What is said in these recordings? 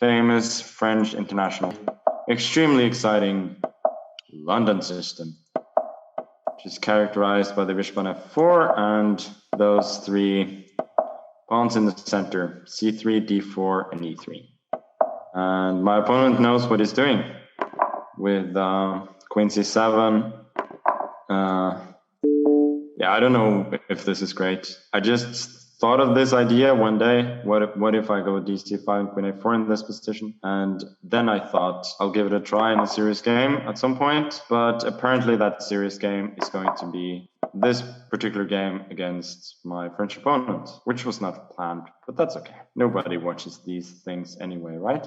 famous French international. Extremely exciting London system, which is characterized by the bishop on f4 and those three pawns in the center, c3, d4, and e3. And my opponent knows what he's doing with queen c7. Yeah, I don't know if this is great. I just thought of this idea one day. What if I go dc5 and queen a4 in this position? And then I thought I'll give it a try in a serious game at some point. But apparently that serious game is going to be this particular game against my French opponent, which was not planned, but that's okay. Nobody watches these things anyway, right?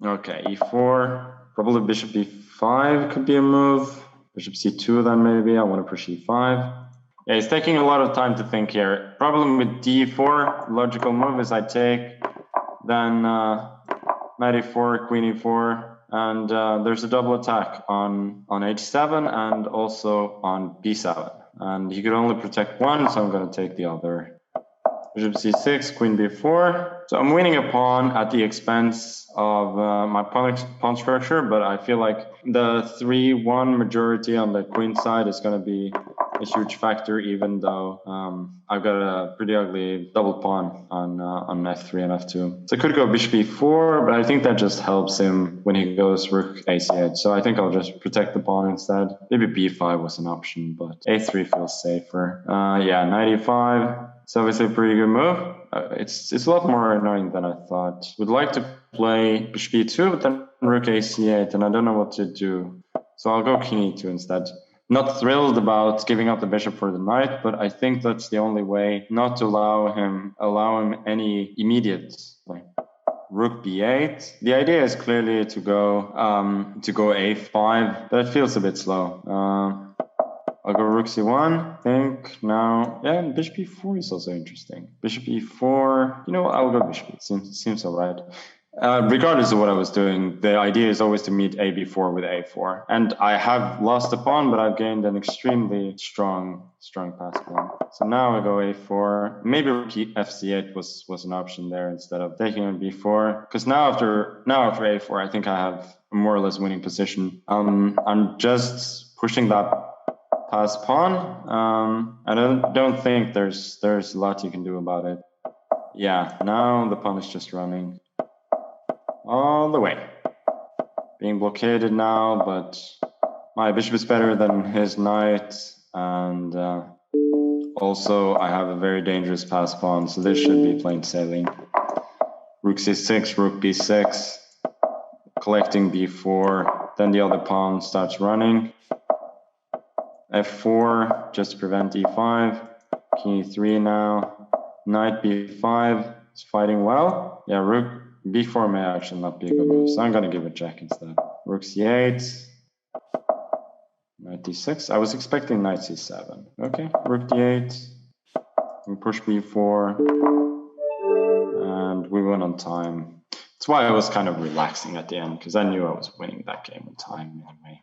Okay, e4, probably bishop e5 could be a move. Bishop c2 then maybe, I want to push e5. Yeah, he's taking a lot of time to think here. Problem with d4, logical move is I take, then knight e4, queen e4, and there's a double attack on h7 and also on b7. And he could only protect one, so I'm going to take the other. Bishop c6, queen b4. So I'm winning a pawn at the expense of my pawn structure, but I feel like the 3-1 majority on the queen side is going to be a huge factor, even though I've got a pretty ugly double pawn on f3 and f2. So I could go bishop e4, but I think that just helps him when he goes rook a8. So I think I'll just protect the pawn instead. Maybe b5 was an option, but a3 feels safer. Yeah, knight e5. It's obviously a pretty good move. It's a lot more annoying than I thought. Would like to play bishop e2, but then rook a8, and I don't know what to do. So I'll go king e2 instead. Not thrilled about giving up the bishop for the knight, but I think that's the only way not to allow him any immediate play. Rook b8. The idea is clearly to go a5, but it feels a bit slow. I'll go rook c1, I think now. Yeah, and bishop e4 is also interesting. Bishop e4, you know what, I'll go bishop. It seems all right. Regardless of what I was doing, the idea is always to meet ab4 with a4. And I have lost a pawn, but I've gained an extremely strong pass pawn. So now I go a4. Maybe rook fc8 was an option there instead of taking on b4. Because now after a4, I think I have a more or less winning position. I'm just pushing that pass pawn. I don't think there's a lot you can do about it. Yeah, now the pawn is just running all the way. Being blockaded now, but my bishop is better than his knight, and also I have a very dangerous pass pawn, so this should be plain sailing. Rook c6, rook b6, collecting b4, then the other pawn starts running. f4 just to prevent e5, king e3 now, knight b5, it's fighting well. Yeah, rook b4 may actually not be a good move, so I'm going to give it check instead. Rook c8, knight d6, I was expecting knight c7. Okay, rook d8, we push b4, and we went on time. That's why I was kind of relaxing at the end, because I knew I was winning that game on time anyway.